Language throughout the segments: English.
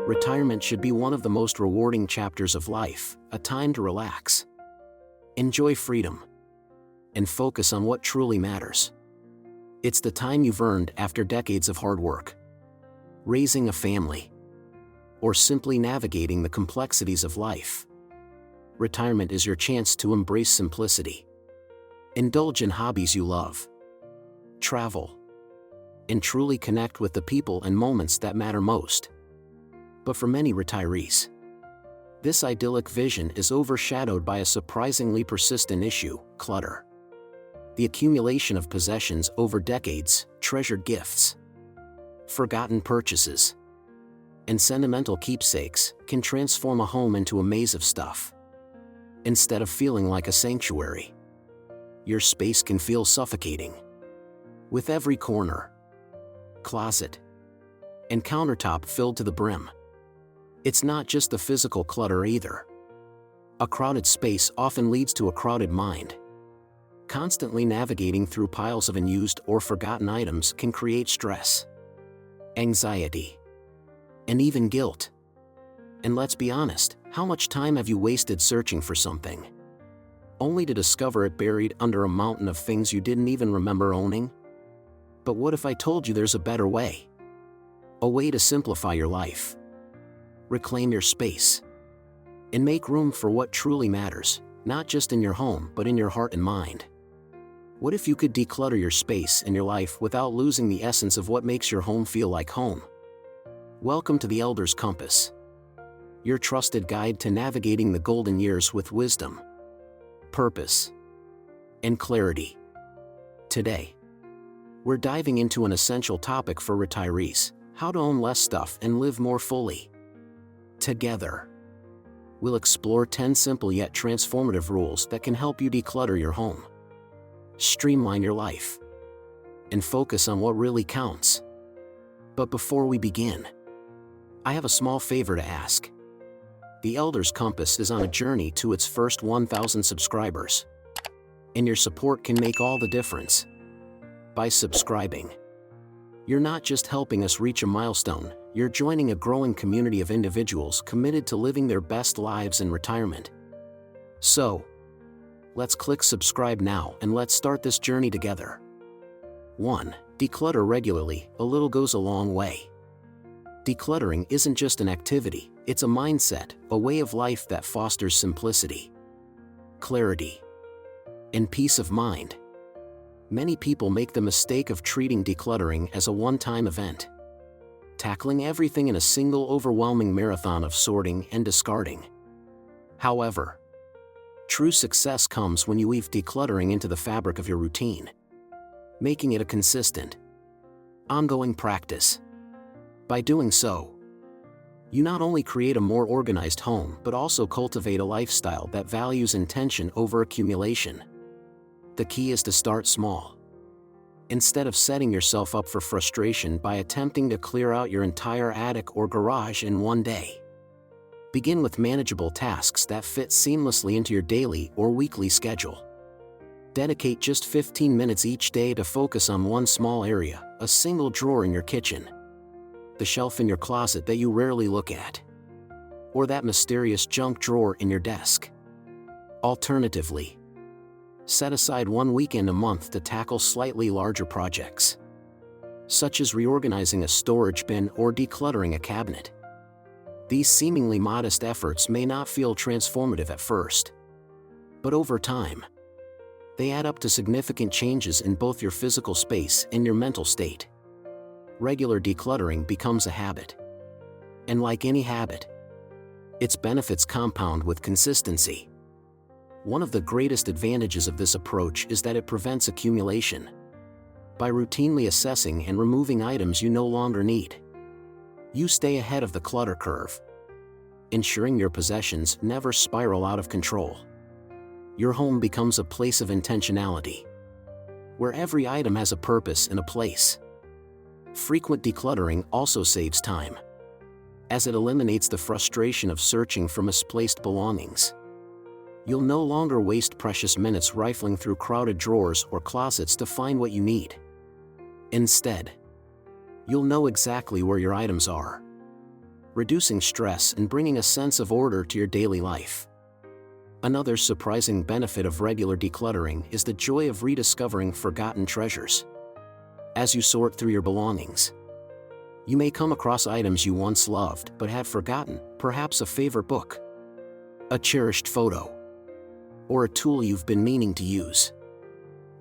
Retirement should be one of the most rewarding chapters of life, a time to relax, enjoy freedom, and focus on what truly matters. It's the time you've earned after decades of hard work, raising a family, or simply navigating the complexities of life. Retirement is your chance to embrace simplicity, indulge in hobbies you love, travel, and truly connect with the people and moments that matter most. But for many retirees, this idyllic vision is overshadowed by a surprisingly persistent issue: clutter. The accumulation of possessions over decades, treasured gifts, forgotten purchases, and sentimental keepsakes can transform a home into a maze of stuff. Instead of feeling like a sanctuary, your space can feel suffocating. With every corner, closet, and countertop filled to the brim. It's not just the physical clutter either. A crowded space often leads to a crowded mind. Constantly navigating through piles of unused or forgotten items can create stress, anxiety, and even guilt. And let's be honest, how much time have you wasted searching for something, only to discover it buried under a mountain of things you didn't even remember owning? But what if I told you there's a better way? A way to simplify your life, reclaim your space, and make room for what truly matters, not just in your home but in your heart and mind. What if you could declutter your space and your life without losing the essence of what makes your home feel like home? Welcome to the Elder's Compass, your trusted guide to navigating the golden years with wisdom, purpose, and clarity. Today, we're diving into an essential topic for retirees: how to own less stuff and live more fully. Together, we'll explore 10 simple yet transformative rules that can help you declutter your home, streamline your life, and focus on what really counts. But before we begin, I have a small favor to ask. The Elder's Compass is on a journey to its first 1,000 subscribers, and your support can make all the difference. By subscribing, you're not just helping us reach a milestone, you're joining a growing community of individuals committed to living their best lives in retirement. So, let's click subscribe now and let's start this journey together. 1. Declutter regularly. A little goes a long way. Decluttering isn't just an activity, it's a mindset, a way of life that fosters simplicity, clarity, and peace of mind. Many people make the mistake of treating decluttering as a one-time event, tackling everything in a single overwhelming marathon of sorting and discarding. However, true success comes when you weave decluttering into the fabric of your routine, making it a consistent, ongoing practice. By doing so, you not only create a more organized home but also cultivate a lifestyle that values intention over accumulation. The key is to start small. Instead of setting yourself up for frustration by attempting to clear out your entire attic or garage in one day, begin with manageable tasks that fit seamlessly into your daily or weekly schedule. Dedicate just 15 minutes each day to focus on one small area: a single drawer in your kitchen, the shelf in your closet that you rarely look at, or that mysterious junk drawer in your desk. Alternatively, set aside one weekend a month to tackle slightly larger projects, such as reorganizing a storage bin or decluttering a cabinet. These seemingly modest efforts may not feel transformative at first, but over time, they add up to significant changes in both your physical space and your mental state. Regular decluttering becomes a habit. And like any habit, its benefits compound with consistency. One of the greatest advantages of this approach is that it prevents accumulation. By routinely assessing and removing items you no longer need, you stay ahead of the clutter curve, ensuring your possessions never spiral out of control. Your home becomes a place of intentionality, where every item has a purpose and a place. Frequent decluttering also saves time, as it eliminates the frustration of searching for misplaced belongings. You'll no longer waste precious minutes rifling through crowded drawers or closets to find what you need. Instead, you'll know exactly where your items are, reducing stress and bringing a sense of order to your daily life. Another surprising benefit of regular decluttering is the joy of rediscovering forgotten treasures. As you sort through your belongings, you may come across items you once loved but had forgotten, perhaps a favorite book, a cherished photo, or a tool you've been meaning to use.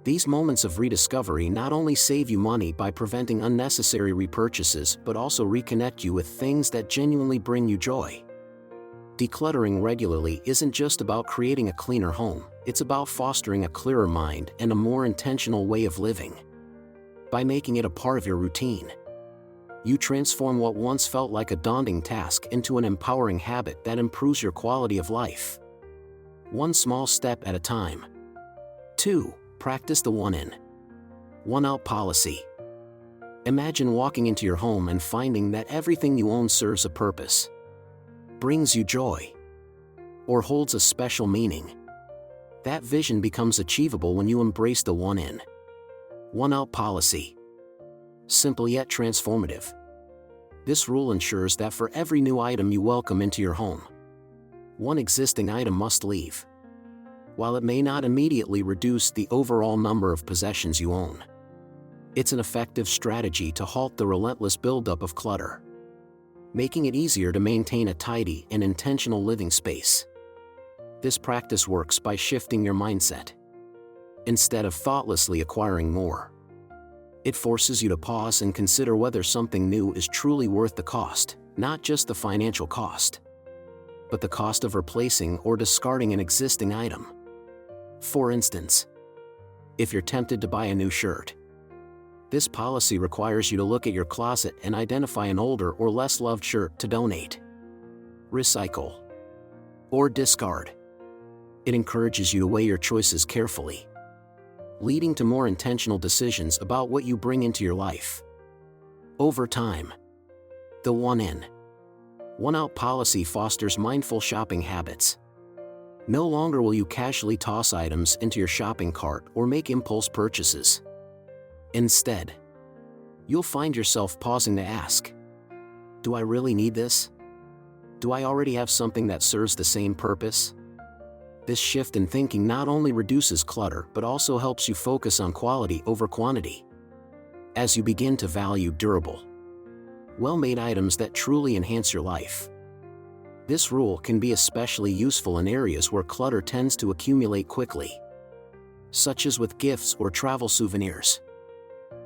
These moments of rediscovery not only save you money by preventing unnecessary repurchases but also reconnect you with things that genuinely bring you joy. Decluttering regularly isn't just about creating a cleaner home, it's about fostering a clearer mind and a more intentional way of living. By making it a part of your routine, you transform what once felt like a daunting task into an empowering habit that improves your quality of life. One small step at a time. 2. Practice the one in, one out policy. Imagine walking into your home and finding that everything you own serves a purpose, brings you joy, or holds a special meaning. That vision becomes achievable when you embrace the one in, one out policy. Simple yet transformative. This rule ensures that for every new item you welcome into your home, one existing item must leave. While it may not immediately reduce the overall number of possessions you own, it's an effective strategy to halt the relentless buildup of clutter, making it easier to maintain a tidy and intentional living space. This practice works by shifting your mindset. Instead of thoughtlessly acquiring more, it forces you to pause and consider whether something new is truly worth the cost, not just the financial cost, but the cost of replacing or discarding an existing item. For instance, if you're tempted to buy a new shirt, this policy requires you to look at your closet and identify an older or less loved shirt to donate, recycle, or discard. It encourages you to weigh your choices carefully, leading to more intentional decisions about what you bring into your life. Over time, the one in, one out policy fosters mindful shopping habits. No longer will you casually toss items into your shopping cart or make impulse purchases. Instead, you'll find yourself pausing to ask, do I really need this? Do I already have something that serves the same purpose? This shift in thinking not only reduces clutter but also helps you focus on quality over quantity. As you begin to value durable, well-made items that truly enhance your life. This rule can be especially useful in areas where clutter tends to accumulate quickly, such as with gifts or travel souvenirs.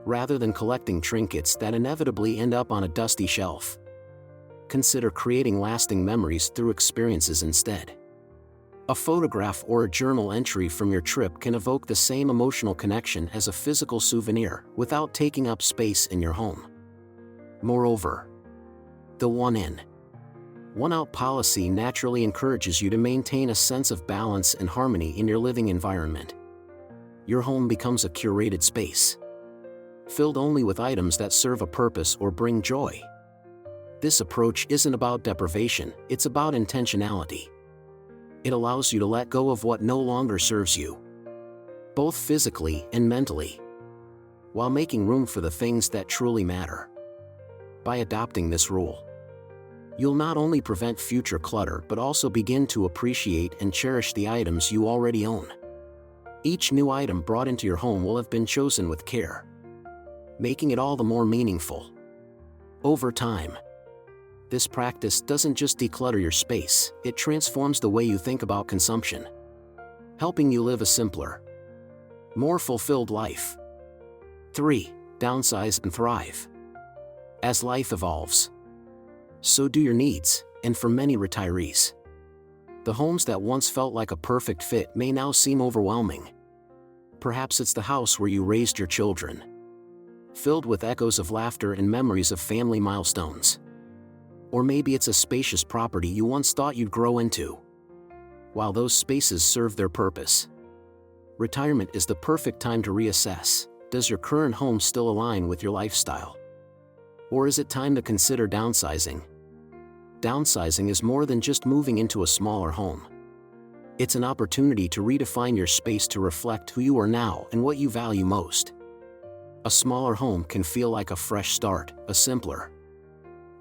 Rather than collecting trinkets that inevitably end up on a dusty shelf, consider creating lasting memories through experiences instead. A photograph or a journal entry from your trip can evoke the same emotional connection as a physical souvenir without taking up space in your home. Moreover, the one in, one out policy naturally encourages you to maintain a sense of balance and harmony in your living environment. Your home becomes a curated space, filled only with items that serve a purpose or bring joy. This approach isn't about deprivation, it's about intentionality. It allows you to let go of what no longer serves you, both physically and mentally, while making room for the things that truly matter. By adopting this rule, you'll not only prevent future clutter but also begin to appreciate and cherish the items you already own. Each new item brought into your home will have been chosen with care, making it all the more meaningful. Over time, this practice doesn't just declutter your space, it transforms the way you think about consumption, helping you live a simpler, more fulfilled life. 3. Downsize and thrive. As life evolves, so do your needs, and for many retirees, the homes that once felt like a perfect fit may now seem overwhelming. Perhaps it's the house where you raised your children, filled with echoes of laughter and memories of family milestones. Or maybe it's a spacious property you once thought you'd grow into. While those spaces serve their purpose, retirement is the perfect time to reassess. Does your current home still align with your lifestyle? Or is it time to consider downsizing? Downsizing is more than just moving into a smaller home. It's an opportunity to redefine your space to reflect who you are now and what you value most. A smaller home can feel like a fresh start, a simpler,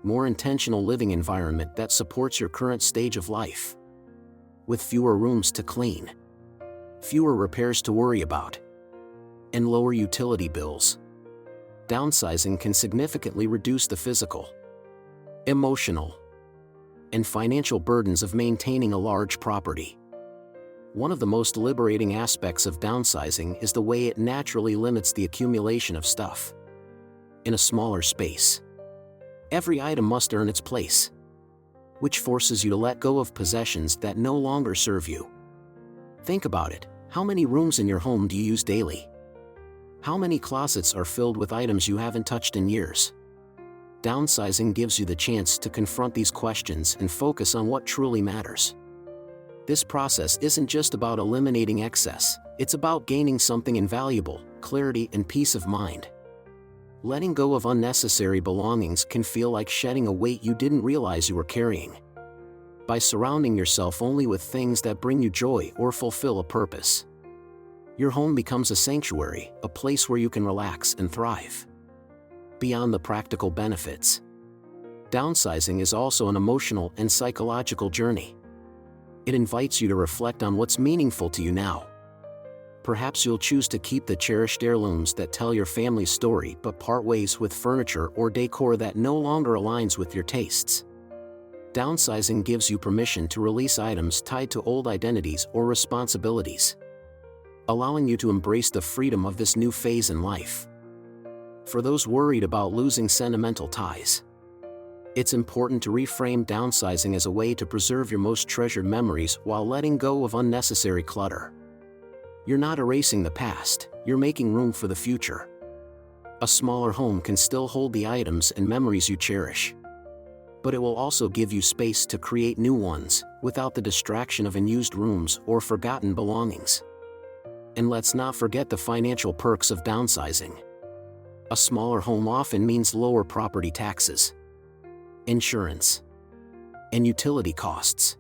more intentional living environment that supports your current stage of life. With fewer rooms to clean, fewer repairs to worry about, and lower utility bills, downsizing can significantly reduce the physical, emotional, and financial burdens of maintaining a large property. One of the most liberating aspects of downsizing is the way it naturally limits the accumulation of stuff. In a smaller space, every item must earn its place, which forces you to let go of possessions that no longer serve you. Think about it. How many rooms in your home do you use daily? How many closets are filled with items you haven't touched in years? Downsizing gives you the chance to confront these questions and focus on what truly matters. This process isn't just about eliminating excess, it's about gaining something invaluable: clarity and peace of mind. Letting go of unnecessary belongings can feel like shedding a weight you didn't realize you were carrying. By surrounding yourself only with things that bring you joy or fulfill a purpose, your home becomes a sanctuary, a place where you can relax and thrive. Beyond the practical benefits, downsizing is also an emotional and psychological journey. It invites you to reflect on what's meaningful to you now. Perhaps you'll choose to keep the cherished heirlooms that tell your family's story but part ways with furniture or decor that no longer aligns with your tastes. Downsizing gives you permission to release items tied to old identities or responsibilities, allowing you to embrace the freedom of this new phase in life. For those worried about losing sentimental ties, it's important to reframe downsizing as a way to preserve your most treasured memories while letting go of unnecessary clutter. You're not erasing the past, you're making room for the future. A smaller home can still hold the items and memories you cherish, but it will also give you space to create new ones, without the distraction of unused rooms or forgotten belongings. And let's not forget the financial perks of downsizing. A smaller home often means lower property taxes, insurance, and utility costs.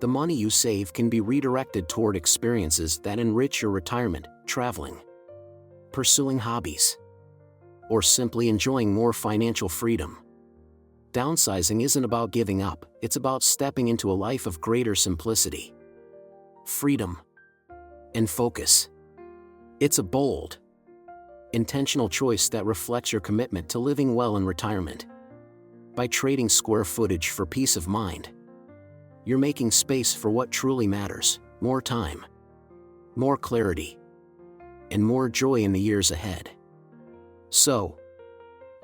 The money you save can be redirected toward experiences that enrich your retirement, traveling, pursuing hobbies, or simply enjoying more financial freedom. Downsizing isn't about giving up, it's about stepping into a life of greater simplicity, freedom, and focus. It's a bold, intentional choice that reflects your commitment to living well in retirement. By trading square footage for peace of mind, you're making space for what truly matters: more time, more clarity, and more joy in the years ahead. So,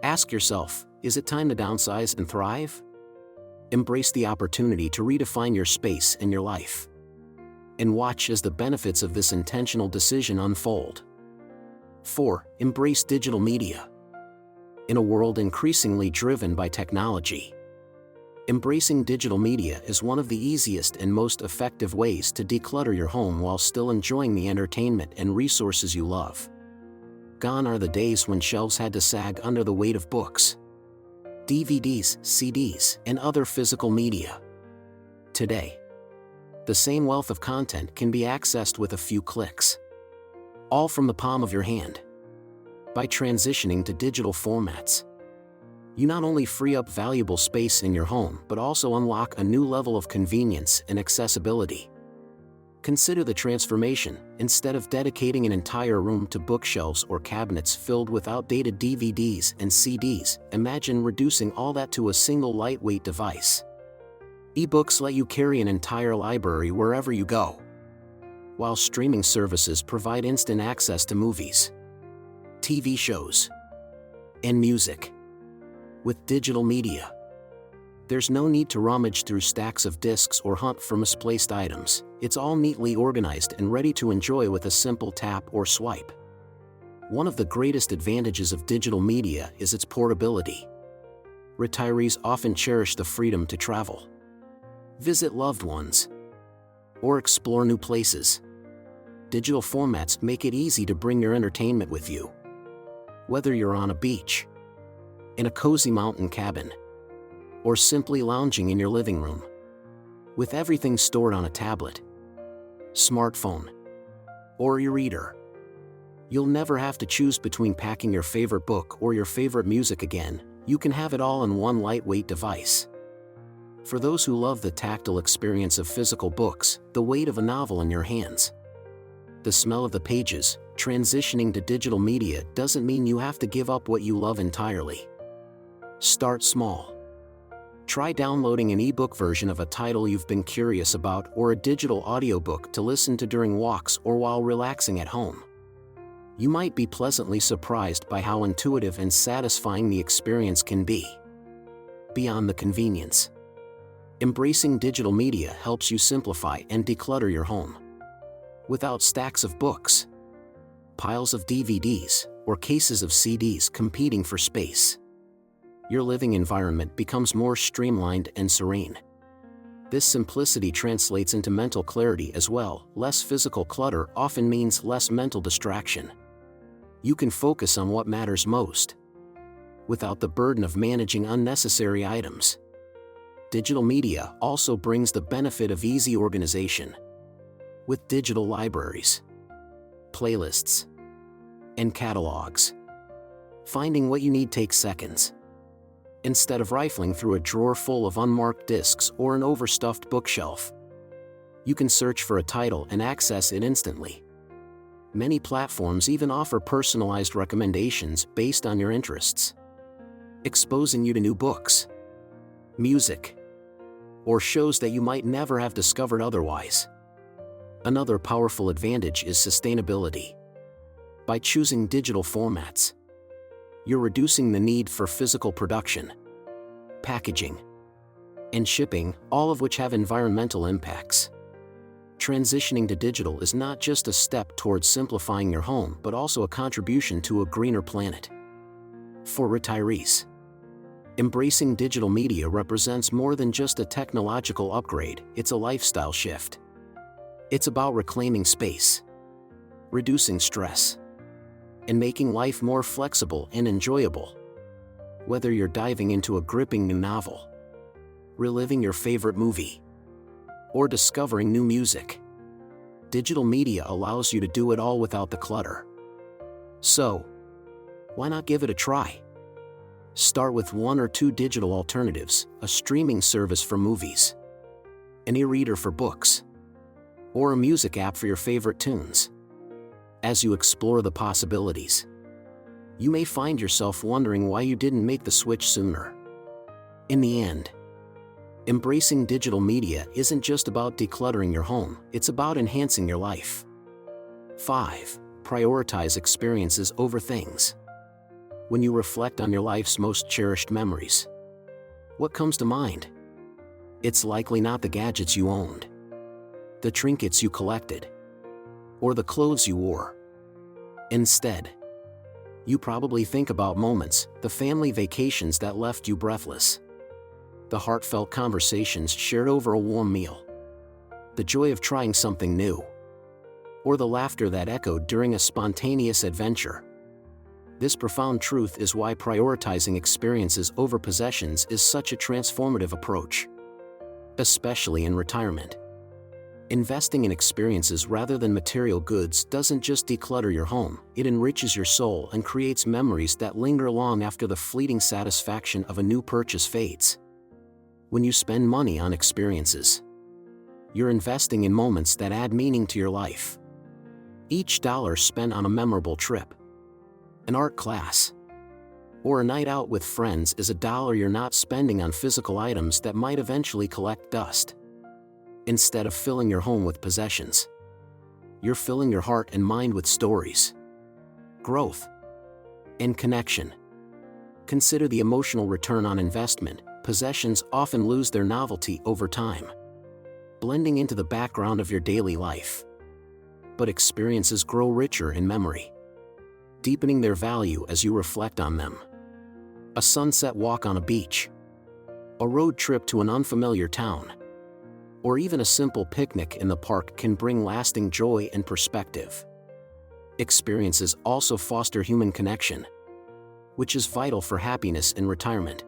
ask yourself, is it time to downsize and thrive? Embrace the opportunity to redefine your space and your life, and watch as the benefits of this intentional decision unfold. 4. Embrace digital media. In a world increasingly driven by technology, embracing digital media is one of the easiest and most effective ways to declutter your home while still enjoying the entertainment and resources you love. Gone are the days when shelves had to sag under the weight of books, DVDs, CDs, and other physical media. Today, the same wealth of content can be accessed with a few clicks, all from the palm of your hand. By transitioning to digital formats, you not only free up valuable space in your home but also unlock a new level of convenience and accessibility. Consider the transformation. Instead of dedicating an entire room to bookshelves or cabinets filled with outdated DVDs and CDs, imagine reducing all that to a single lightweight device. Ebooks let you carry an entire library wherever you go, while streaming services provide instant access to movies, TV shows, and music. With digital media, there's no need to rummage through stacks of discs or hunt for misplaced items. It's all neatly organized and ready to enjoy with a simple tap or swipe. One of the greatest advantages of digital media is its portability. Retirees often cherish the freedom to travel, visit loved ones, or explore new places. Digital formats make it easy to bring your entertainment with you. Whether you're on a beach, in a cozy mountain cabin, or simply lounging in your living room, with everything stored on a tablet, smartphone, or e-reader, you'll never have to choose between packing your favorite book or your favorite music again. You can have it all in one lightweight device. For those who love the tactile experience of physical books, the weight of a novel in your hands, the smell of the pages, transitioning to digital media doesn't mean you have to give up what you love entirely. Start small. Try downloading an ebook version of a title you've been curious about or a digital audiobook to listen to during walks or while relaxing at home. You might be pleasantly surprised by how intuitive and satisfying the experience can be. Beyond the convenience, embracing digital media helps you simplify and declutter your home. Without stacks of books, piles of DVDs, or cases of CDs competing for space, your living environment becomes more streamlined and serene. This simplicity translates into mental clarity as well. Less physical clutter often means less mental distraction. You can focus on what matters most, without the burden of managing unnecessary items. Digital media also brings the benefit of easy organization. With digital libraries, playlists, and catalogs, finding what you need takes seconds. Instead of rifling through a drawer full of unmarked discs or an overstuffed bookshelf, you can search for a title and access it instantly. Many platforms even offer personalized recommendations based on your interests, exposing you to new books, music, or shows that you might never have discovered otherwise. Another powerful advantage is sustainability. By choosing digital formats, you're reducing the need for physical production, packaging, and shipping, all of which have environmental impacts. Transitioning to digital is not just a step towards simplifying your home, but also a contribution to a greener planet. For retirees, embracing digital media represents more than just a technological upgrade, it's a lifestyle shift. It's about reclaiming space, reducing stress, and making life more flexible and enjoyable. Whether you're diving into a gripping new novel, reliving your favorite movie, or discovering new music, digital media allows you to do it all without the clutter. So, why not give it a try? Start with 1 or 2 digital alternatives, a streaming service for movies, an e-reader for books, or a music app for your favorite tunes. As you explore the possibilities, you may find yourself wondering why you didn't make the switch sooner. In the end, embracing digital media isn't just about decluttering your home, it's about enhancing your life. 5. Prioritize experiences over things. When you reflect on your life's most cherished memories, what comes to mind? It's likely not the gadgets you owned, the trinkets you collected, or the clothes you wore. Instead, you probably think about moments, the family vacations that left you breathless, the heartfelt conversations shared over a warm meal, the joy of trying something new, or the laughter that echoed during a spontaneous adventure. This profound truth is why prioritizing experiences over possessions is such a transformative approach, especially in retirement. Investing in experiences rather than material goods doesn't just declutter your home, it enriches your soul and creates memories that linger long after the fleeting satisfaction of a new purchase fades. When you spend money on experiences, you're investing in moments that add meaning to your life. Each dollar spent on a memorable trip, an art class, or a night out with friends is a dollar you're not spending on physical items that might eventually collect dust. Instead of filling your home with possessions, you're filling your heart and mind with stories, growth, and connection. Consider the emotional return on investment. Possessions often lose their novelty over time, blending into the background of your daily life. But experiences grow richer in memory, deepening their value as you reflect on them. A sunset walk on a beach, a road trip to an unfamiliar town, or even a simple picnic in the park can bring lasting joy and perspective. Experiences also foster human connection, which is vital for happiness in retirement.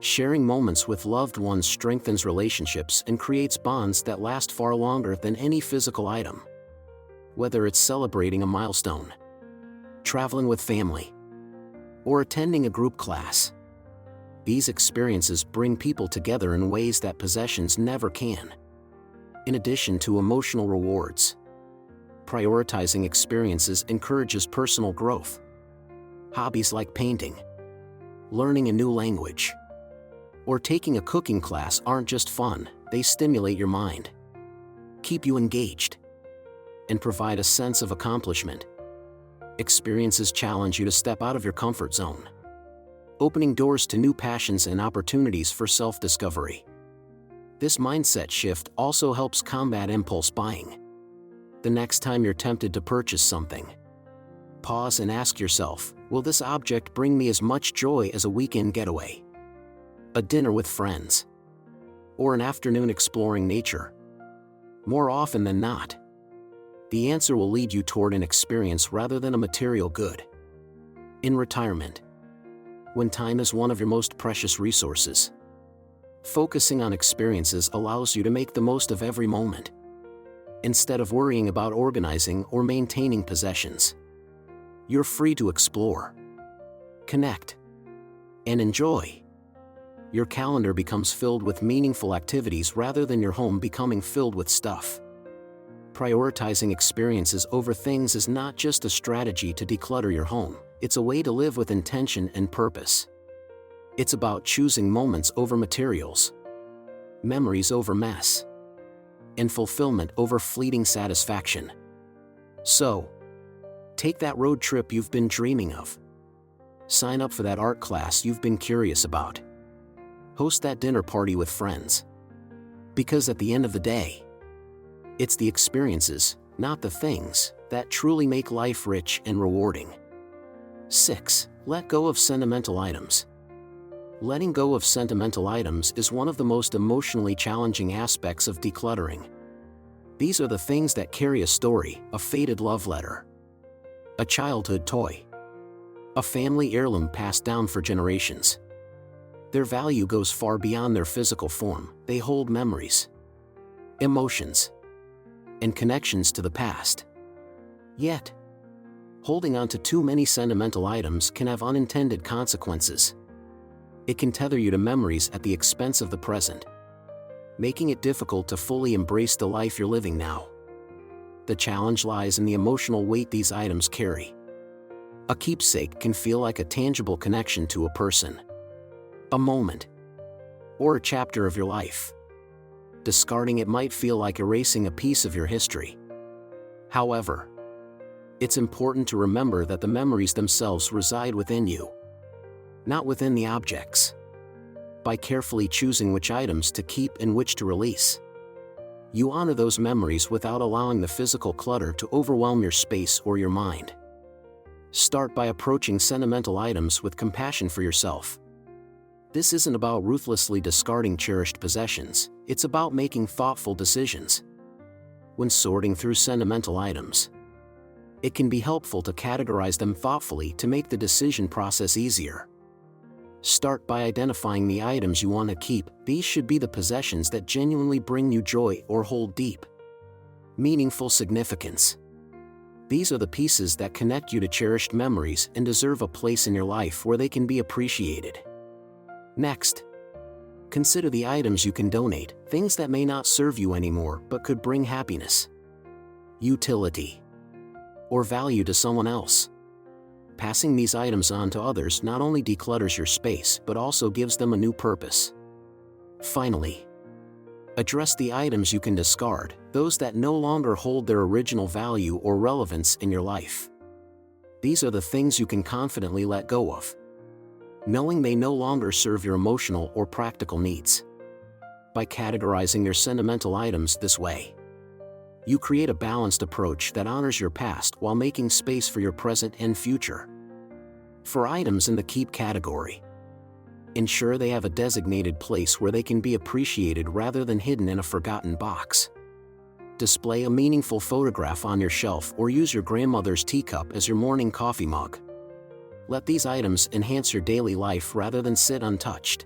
Sharing moments with loved ones strengthens relationships and creates bonds that last far longer than any physical item. Whether it's celebrating a milestone, traveling with family, or attending a group class, These experiences bring people together in ways that possessions never can. In addition to emotional rewards, prioritizing experiences encourages personal growth. Hobbies like painting, learning a new language, or taking a cooking class aren't just fun, they stimulate your mind, keep you engaged, and provide a sense of accomplishment. Experiences challenge you to step out of your comfort zone, opening doors to new passions and opportunities for self-discovery. This mindset shift also helps combat impulse buying. The next time you're tempted to purchase something, pause and ask yourself, will this object bring me as much joy as a weekend getaway, a dinner with friends, or an afternoon exploring nature? More often than not, the answer will lead you toward an experience rather than a material good. In retirement, when time is one of your most precious resources, focusing on experiences allows you to make the most of every moment, instead of worrying about organizing or maintaining possessions. You're free to explore, connect, and enjoy. Your calendar becomes filled with meaningful activities rather than your home becoming filled with stuff. Prioritizing experiences over things is not just a strategy to declutter your home, it's a way to live with intention and purpose. It's about choosing moments over materials, memories over mess, and fulfillment over fleeting satisfaction. So, take that road trip you've been dreaming of. Sign up for that art class you've been curious about. Host that dinner party with friends. Because at the end of the day, it's the experiences, not the things, that truly make life rich and rewarding. 6. Let go of sentimental items. Letting go of sentimental items is one of the most emotionally challenging aspects of decluttering. These are the things that carry a story, a faded love letter, a childhood toy, a family heirloom passed down for generations. Their value goes far beyond their physical form. They hold memories, emotions, and connections to the past. Yet, holding on to too many sentimental items can have unintended consequences. It can tether you to memories at the expense of the present, making it difficult to fully embrace the life you're living now. The challenge lies in the emotional weight these items carry. A keepsake can feel like a tangible connection to a person, a moment, or a chapter of your life. Discarding it might feel like erasing a piece of your history. However, it's important to remember that the memories themselves reside within you, not within the objects. By carefully choosing which items to keep and which to release, you honor those memories without allowing the physical clutter to overwhelm your space or your mind. Start by approaching sentimental items with compassion for yourself. This isn't about ruthlessly discarding cherished possessions, it's about making thoughtful decisions. When sorting through sentimental items, it can be helpful to categorize them thoughtfully to make the decision process easier. Start by identifying the items you want to keep. These should be the possessions that genuinely bring you joy or hold deep, meaningful significance. These are the pieces that connect you to cherished memories and deserve a place in your life where they can be appreciated. Next, consider the items you can donate, things that may not serve you anymore but could bring happiness, utility, or value to someone else. Passing these items on to others not only declutters your space but also gives them a new purpose. Finally, address the items you can discard, those that no longer hold their original value or relevance in your life. These are the things you can confidently let go of, knowing they no longer serve your emotional or practical needs. By categorizing your sentimental items this way, you create a balanced approach that honors your past while making space for your present and future. For items in the keep category, ensure they have a designated place where they can be appreciated rather than hidden in a forgotten box. Display a meaningful photograph on your shelf or use your grandmother's teacup as your morning coffee mug. Let these items enhance your daily life rather than sit untouched.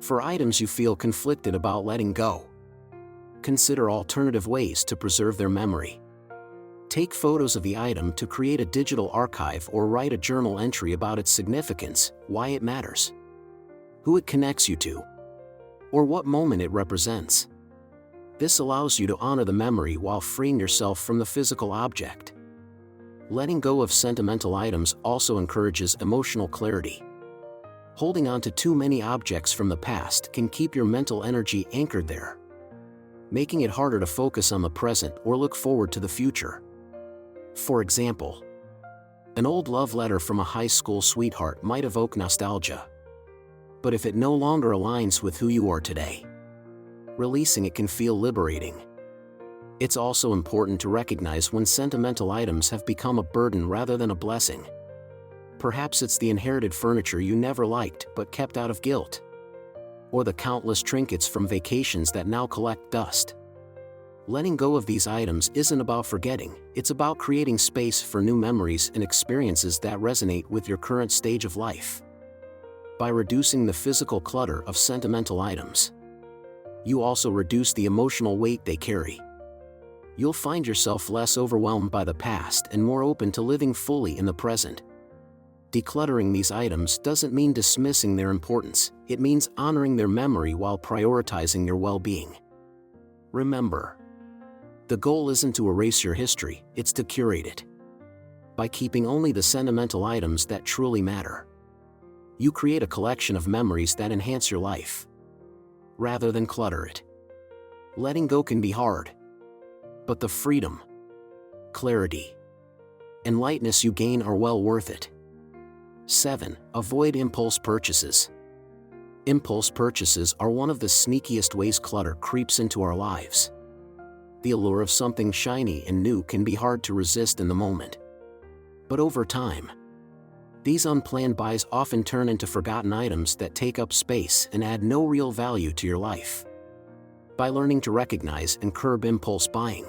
For items you feel conflicted about letting go, consider alternative ways to preserve their memory. Take photos of the item to create a digital archive or write a journal entry about its significance, why it matters. who it connects you to, or what moment it represents. This allows you to honor the memory while freeing yourself from the physical object. Letting go of sentimental items also encourages emotional clarity. Holding on to too many objects from the past can keep your mental energy anchored there, making it harder to focus on the present or look forward to the future. For example, an old love letter from a high school sweetheart might evoke nostalgia. But if it no longer aligns with who you are today, releasing it can feel liberating. It's also important to recognize when sentimental items have become a burden rather than a blessing. Perhaps it's the inherited furniture you never liked but kept out of guilt, or the countless trinkets from vacations that now collect dust. Letting go of these items isn't about forgetting, it's about creating space for new memories and experiences that resonate with your current stage of life. By reducing the physical clutter of sentimental items, you also reduce the emotional weight they carry. You'll find yourself less overwhelmed by the past and more open to living fully in the present. Decluttering these items doesn't mean dismissing their importance, it means honoring their memory while prioritizing your well-being. Remember, the goal isn't to erase your history, it's to curate it. By keeping only the sentimental items that truly matter, you create a collection of memories that enhance your life, rather than clutter it. Letting go can be hard, but the freedom, clarity, and lightness you gain are well worth it. 7. Avoid impulse purchases. Impulse purchases are one of the sneakiest ways clutter creeps into our lives. The allure of something shiny and new can be hard to resist in the moment. But over time, these unplanned buys often turn into forgotten items that take up space and add no real value to your life. By learning to recognize and curb impulse buying,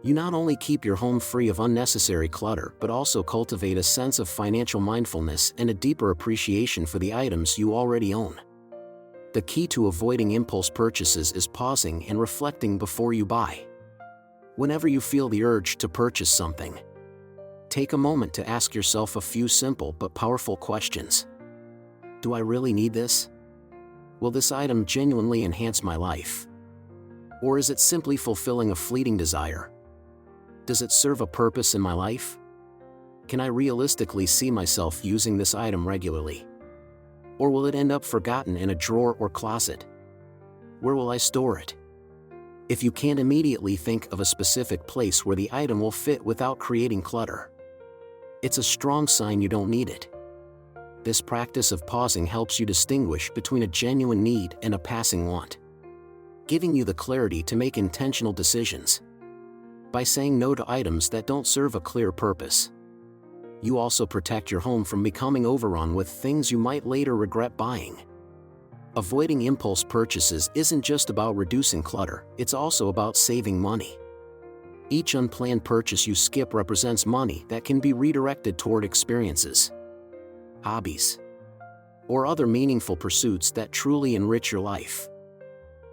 you not only keep your home free of unnecessary clutter but also cultivate a sense of financial mindfulness and a deeper appreciation for the items you already own. The key to avoiding impulse purchases is pausing and reflecting before you buy. Whenever you feel the urge to purchase something, take a moment to ask yourself a few simple but powerful questions. Do I really need this? Will this item genuinely enhance my life? Or is it simply fulfilling a fleeting desire? Does it serve a purpose in my life? Can I realistically see myself using this item regularly? Or will it end up forgotten in a drawer or closet? Where will I store it? If you can't immediately think of a specific place where the item will fit without creating clutter, it's a strong sign you don't need it. This practice of pausing helps you distinguish between a genuine need and a passing want, giving you the clarity to make intentional decisions. By saying no to items that don't serve a clear purpose, you also protect your home from becoming overrun with things you might later regret buying. Avoiding impulse purchases isn't just about reducing clutter, it's also about saving money. Each unplanned purchase you skip represents money that can be redirected toward experiences, hobbies, or other meaningful pursuits that truly enrich your life.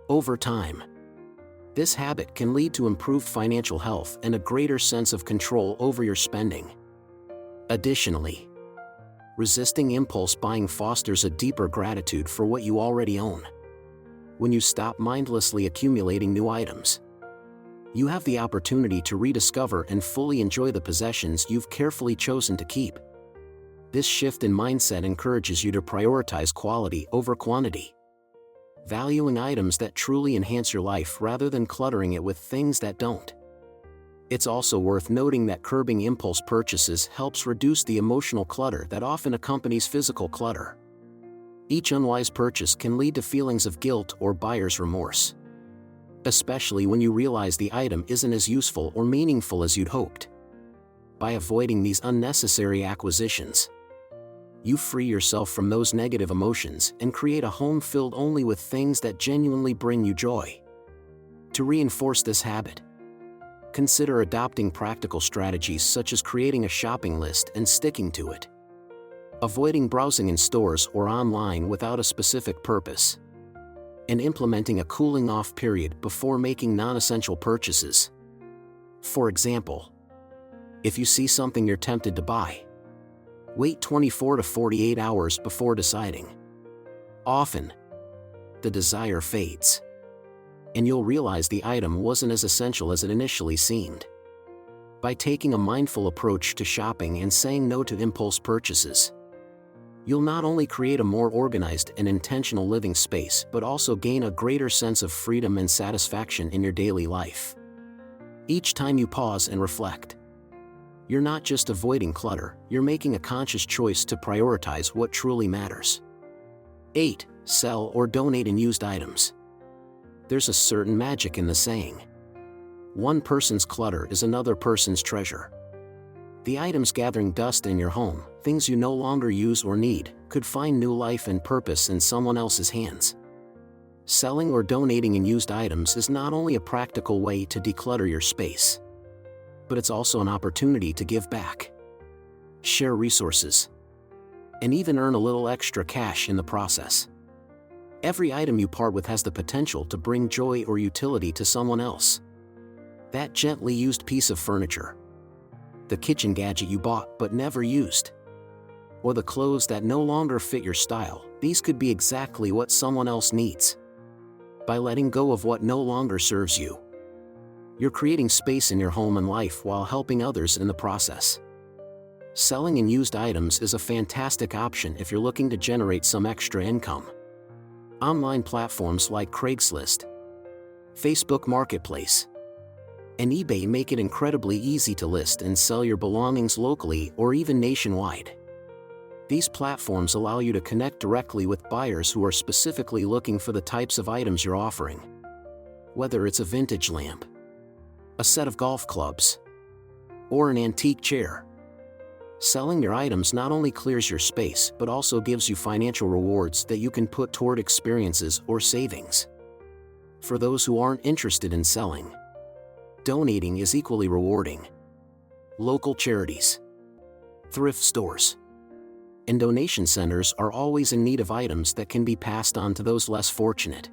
Over time, this habit can lead to improved financial health and a greater sense of control over your spending. Additionally, resisting impulse buying fosters a deeper gratitude for what you already own. When you stop mindlessly accumulating new items, you have the opportunity to rediscover and fully enjoy the possessions you've carefully chosen to keep. This shift in mindset encourages you to prioritize quality over quantity, valuing items that truly enhance your life rather than cluttering it with things that don't. It's also worth noting that curbing impulse purchases helps reduce the emotional clutter that often accompanies physical clutter. Each unwise purchase can lead to feelings of guilt or buyer's remorse, especially when you realize the item isn't as useful or meaningful as you'd hoped. By avoiding these unnecessary acquisitions, you free yourself from those negative emotions and create a home filled only with things that genuinely bring you joy. To reinforce this habit, consider adopting practical strategies such as creating a shopping list and sticking to it, avoiding browsing in stores or online without a specific purpose, and implementing a cooling-off period before making non-essential purchases. For example, if you see something you're tempted to buy, wait 24 to 48 hours before deciding. often, the desire fades, and you'll realize the item wasn't as essential as it initially seemed. By taking a mindful approach to shopping and saying no to impulse purchases, you'll not only create a more organized and intentional living space but also gain a greater sense of freedom and satisfaction in your daily life. Each time you pause and reflect, you're not just avoiding clutter, you're making a conscious choice to prioritize what truly matters. 8. Sell or donate unused items. There's a certain magic in the saying, one person's clutter is another person's treasure. The items gathering dust in your home, things you no longer use or need, could find new life and purpose in someone else's hands. Selling or donating unused items is not only a practical way to declutter your space, but it's also an opportunity to give back, share resources, and even earn a little extra cash in the process. Every item you part with has the potential to bring joy or utility to someone else. That gently used piece of furniture, the kitchen gadget you bought but never used, or the clothes that no longer fit your style, these could be exactly what someone else needs. By letting go of what no longer serves you, you're creating space in your home and life while helping others in the process. Selling unused items is a fantastic option if you're looking to generate some extra income. Online platforms like Craigslist, Facebook Marketplace, and eBay make it incredibly easy to list and sell your belongings locally or even nationwide. These platforms allow you to connect directly with buyers who are specifically looking for the types of items you're offering. Whether it's a vintage lamp, a set of golf clubs, or an antique chair, selling your items not only clears your space but also gives you financial rewards that you can put toward experiences or savings. For those who aren't interested in selling, donating is equally rewarding. Local charities, thrift stores, and donation centers are always in need of items that can be passed on to those less fortunate.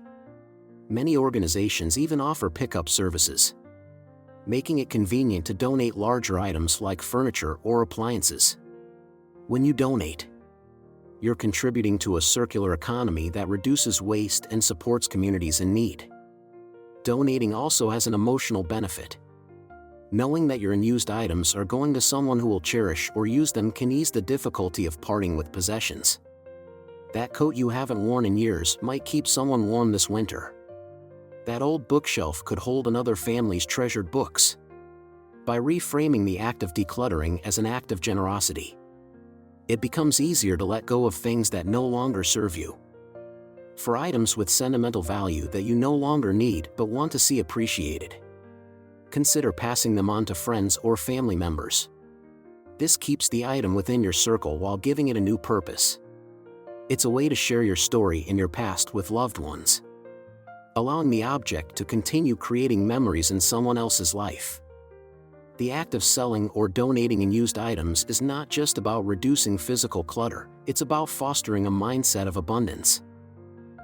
Many organizations even offer pickup services, making it convenient to donate larger items like furniture or appliances. When you donate, you're contributing to a circular economy that reduces waste and supports communities in need. Donating also has an emotional benefit. Knowing that your unused items are going to someone who will cherish or use them can ease the difficulty of parting with possessions. That coat you haven't worn in years might keep someone warm this winter. That old bookshelf could hold another family's treasured books. By reframing the act of decluttering as an act of generosity, it becomes easier to let go of things that no longer serve you. For items with sentimental value that you no longer need but want to see appreciated, consider passing them on to friends or family members. This keeps the item within your circle while giving it a new purpose. It's a way to share your story and your past with loved ones, allowing the object to continue creating memories in someone else's life. The act of selling or donating unused items is not just about reducing physical clutter, it's about fostering a mindset of abundance.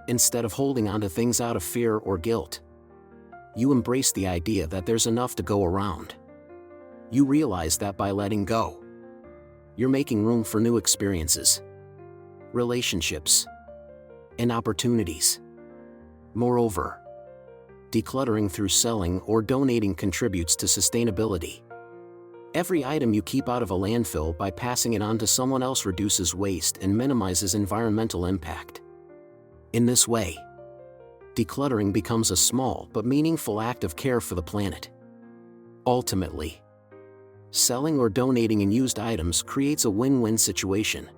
Instead of holding onto things out of fear or guilt, you embrace the idea that there's enough to go around. You realize that by letting go, you're making room for new experiences, relationships, and opportunities. Moreover, decluttering through selling or donating contributes to sustainability. Every item you keep out of a landfill by passing it on to someone else reduces waste and minimizes environmental impact. In this way, decluttering becomes a small but meaningful act of care for the planet. Ultimately, selling or donating unused items creates a win-win situation.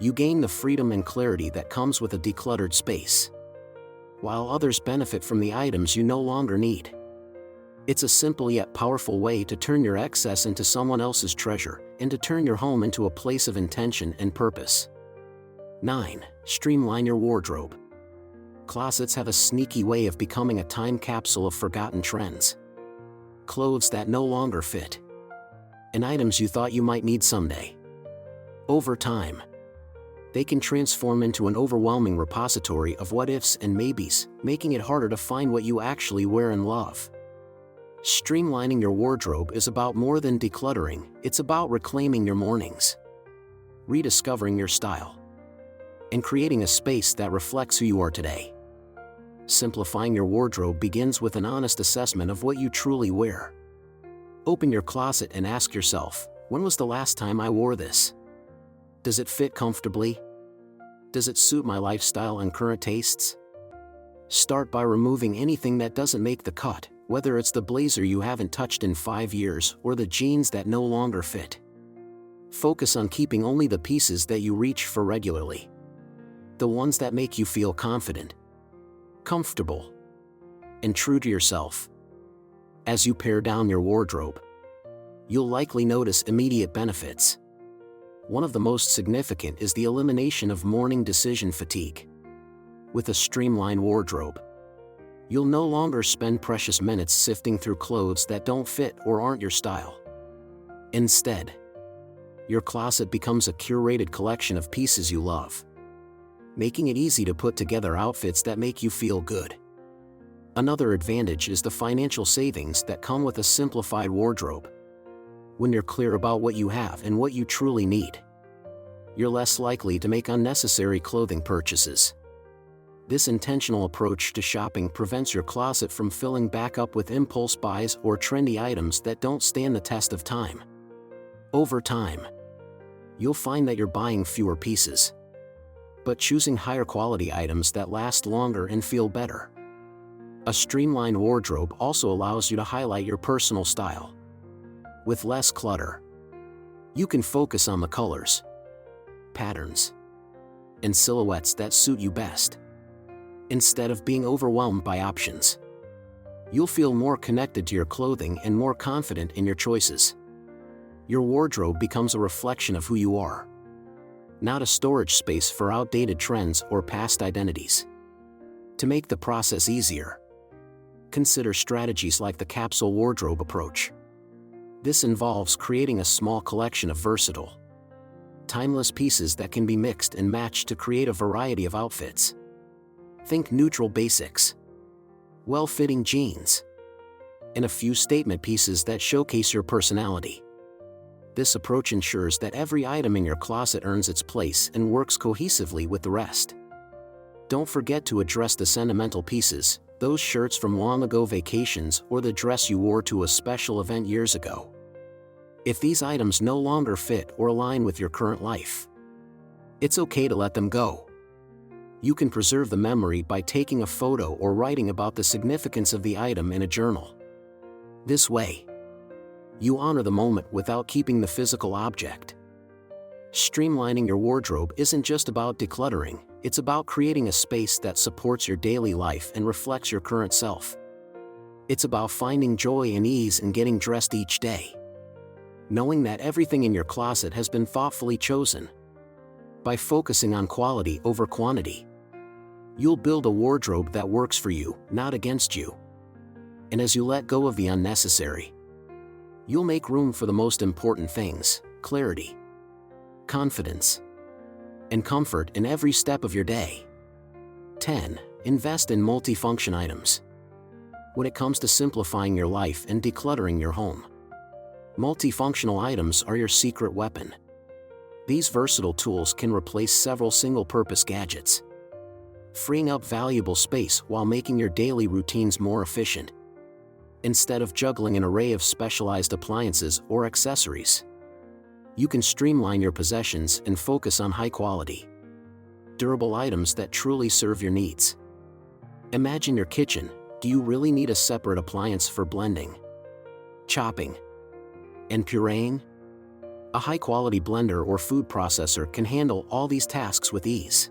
You gain the freedom and clarity that comes with a decluttered space, while others benefit from the items you no longer need. It's a simple yet powerful way to turn your excess into someone else's treasure, and to turn your home into a place of intention and purpose. 9. Streamline your wardrobe. Closets have a sneaky way of becoming a time capsule of forgotten trends. Clothes that no longer fit, and items you thought you might need someday. Over time, they can transform into an overwhelming repository of what-ifs and maybes, making it harder to find what you actually wear and love. Streamlining your wardrobe is about more than decluttering, it's about reclaiming your mornings, rediscovering your style, and creating a space that reflects who you are today. Simplifying your wardrobe begins with an honest assessment of what you truly wear. Open your closet and ask yourself, when was the last time I wore this? Does it fit comfortably? Does it suit my lifestyle and current tastes? Start by removing anything that doesn't make the cut, whether it's the blazer you haven't touched in 5 years or the jeans that no longer fit. Focus on keeping only the pieces that you reach for regularly. The ones that make you feel confident, comfortable, and true to yourself. As you pare down your wardrobe, you'll likely notice immediate benefits. One of the most significant is the elimination of morning decision fatigue. With a streamlined wardrobe, you'll no longer spend precious minutes sifting through clothes that don't fit or aren't your style. Instead, your closet becomes a curated collection of pieces you love, making it easy to put together outfits that make you feel good. Another advantage is the financial savings that come with a simplified wardrobe. When you're clear about what you have and what you truly need, you're less likely to make unnecessary clothing purchases. This intentional approach to shopping prevents your closet from filling back up with impulse buys or trendy items that don't stand the test of time. Over time, you'll find that you're buying fewer pieces, but choosing higher quality items that last longer and feel better. A streamlined wardrobe also allows you to highlight your personal style. With less clutter, you can focus on the colors, patterns, and silhouettes that suit you best. Instead of being overwhelmed by options, you'll feel more connected to your clothing and more confident in your choices. Your wardrobe becomes a reflection of who you are, not a storage space for outdated trends or past identities. To make the process easier, consider strategies like the capsule wardrobe approach. This involves creating a small collection of versatile, timeless pieces that can be mixed and matched to create a variety of outfits. Think neutral basics, well-fitting jeans, and a few statement pieces that showcase your personality. This approach ensures that every item in your closet earns its place and works cohesively with the rest. Don't forget to address the sentimental pieces, those shirts from long ago vacations or the dress you wore to a special event years ago. If these items no longer fit or align with your current life, it's okay to let them go. You can preserve the memory by taking a photo or writing about the significance of the item in a journal. This way, you honor the moment without keeping the physical object. Streamlining your wardrobe isn't just about decluttering, it's about creating a space that supports your daily life and reflects your current self. It's about finding joy and ease in getting dressed each day, knowing that everything in your closet has been thoughtfully chosen. By focusing on quality over quantity, you'll build a wardrobe that works for you, not against you. And as you let go of the unnecessary, you'll make room for the most important things: clarity, confidence, and comfort in every step of your day. 10. Invest in multifunction items. When it comes to simplifying your life and decluttering your home, multifunctional items are your secret weapon. These versatile tools can replace several single-purpose gadgets, freeing up valuable space while making your daily routines more efficient. Instead of juggling an array of specialized appliances or accessories, you can streamline your possessions and focus on high-quality, durable items that truly serve your needs. Imagine your kitchen. Do you really need a separate appliance for blending, chopping, and pureeing? A high-quality blender or food processor can handle all these tasks with ease,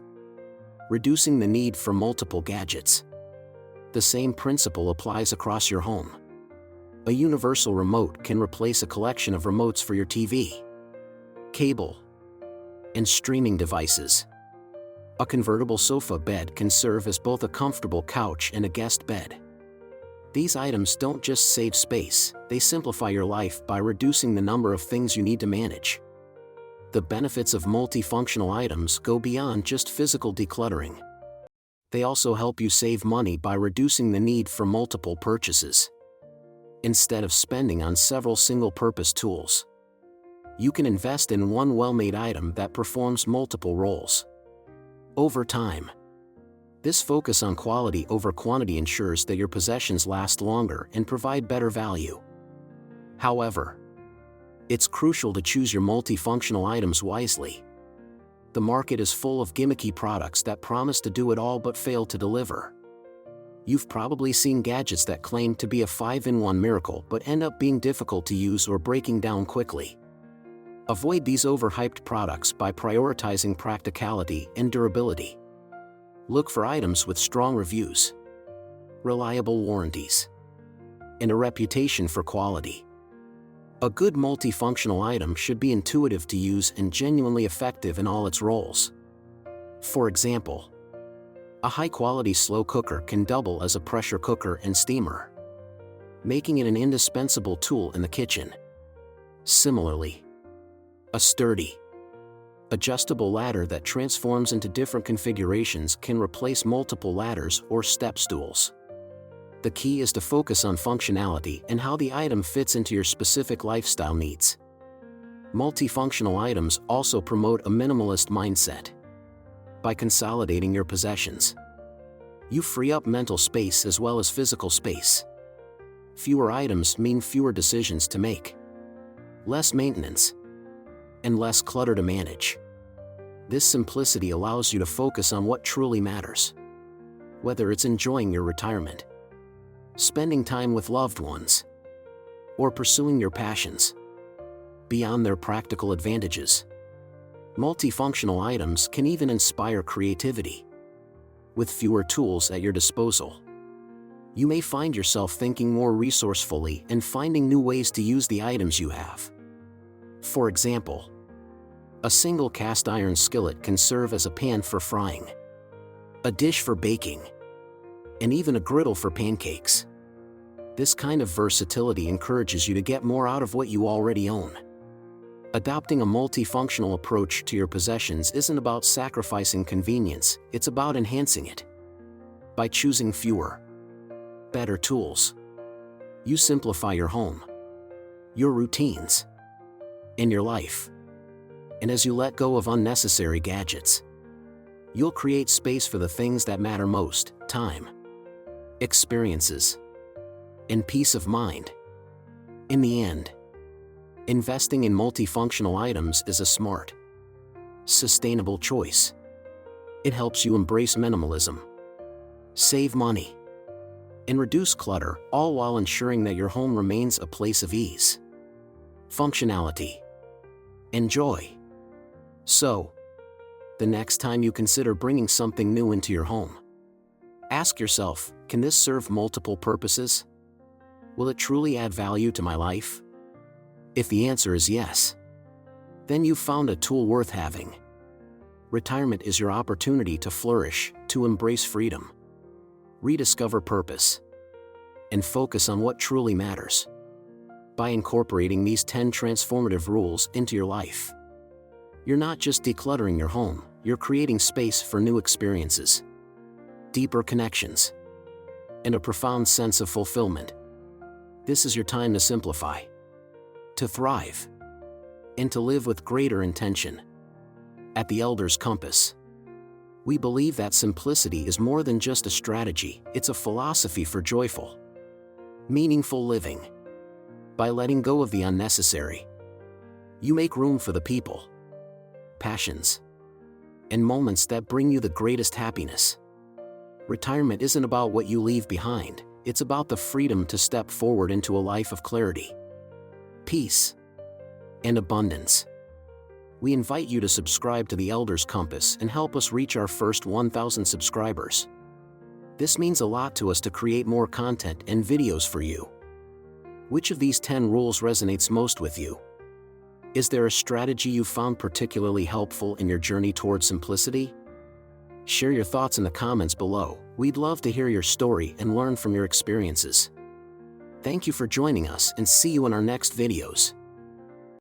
reducing the need for multiple gadgets. The same principle applies across your home. A universal remote can replace a collection of remotes for your TV, cable, and streaming devices. A convertible sofa bed can serve as both a comfortable couch and a guest bed. These items don't just save space, they simplify your life by reducing the number of things you need to manage. The benefits of multifunctional items go beyond just physical decluttering. They also help you save money by reducing the need for multiple purchases. Instead of spending on several single-purpose tools, you can invest in one well-made item that performs multiple roles. Over time, this focus on quality over quantity ensures that your possessions last longer and provide better value. However, it's crucial to choose your multifunctional items wisely. The market is full of gimmicky products that promise to do it all but fail to deliver. You've probably seen gadgets that claim to be a 5-in-1 miracle but end up being difficult to use or breaking down quickly. Avoid these overhyped products by prioritizing practicality and durability. Look for items with strong reviews, reliable warranties, and a reputation for quality. A good multifunctional item should be intuitive to use and genuinely effective in all its roles. For example, a high-quality slow cooker can double as a pressure cooker and steamer, making it an indispensable tool in the kitchen. Similarly, a sturdy, adjustable ladder that transforms into different configurations can replace multiple ladders or step stools. The key is to focus on functionality and how the item fits into your specific lifestyle needs. Multifunctional items also promote a minimalist mindset. By consolidating your possessions, you free up mental space as well as physical space. Fewer items mean fewer decisions to make, less maintenance, and less clutter to manage. This simplicity allows you to focus on what truly matters. Whether it's enjoying your retirement, spending time with loved ones, or pursuing your passions. Beyond their practical advantages, multifunctional items can even inspire creativity. With fewer tools at your disposal, you may find yourself thinking more resourcefully and finding new ways to use the items you have. For example, a single cast iron skillet can serve as a pan for frying, a dish for baking, and even a griddle for pancakes. This kind of versatility encourages you to get more out of what you already own. Adopting a multifunctional approach to your possessions isn't about sacrificing convenience, it's about enhancing it. By choosing fewer, better tools, you simplify your home, your routines, and your life. And as you let go of unnecessary gadgets, you'll create space for the things that matter most: time, experiences, and peace of mind. In the end, investing in multifunctional items is a smart, sustainable choice. It helps you embrace minimalism, save money, and reduce clutter, all while ensuring that your home remains a place of ease, functionality, and joy. So, the next time you consider bringing something new into your home, ask yourself, can this serve multiple purposes? Will it truly add value to my life? If the answer is yes, then you've found a tool worth having. Retirement is your opportunity to flourish, to embrace freedom, rediscover purpose, and focus on what truly matters. By incorporating these 10 transformative rules into your life, you're not just decluttering your home, you're creating space for new experiences, deeper connections, and a profound sense of fulfillment. This is your time to simplify, to thrive, and to live with greater intention. At the Elder's Compass, we believe that simplicity is more than just a strategy, it's a philosophy for joyful, meaningful living. By letting go of the unnecessary, you make room for the people, passions, and moments that bring you the greatest happiness. Retirement isn't about what you leave behind, it's about the freedom to step forward into a life of clarity, peace, and abundance. We invite you to subscribe to the Elder's Compass and help us reach our first 1,000 subscribers. This means a lot to us to create more content and videos for you. Which of these 10 rules resonates most with you? Is there a strategy you found particularly helpful in your journey towards simplicity? Share your thoughts in the comments below. We'd love to hear your story and learn from your experiences. Thank you for joining us, and see you in our next videos.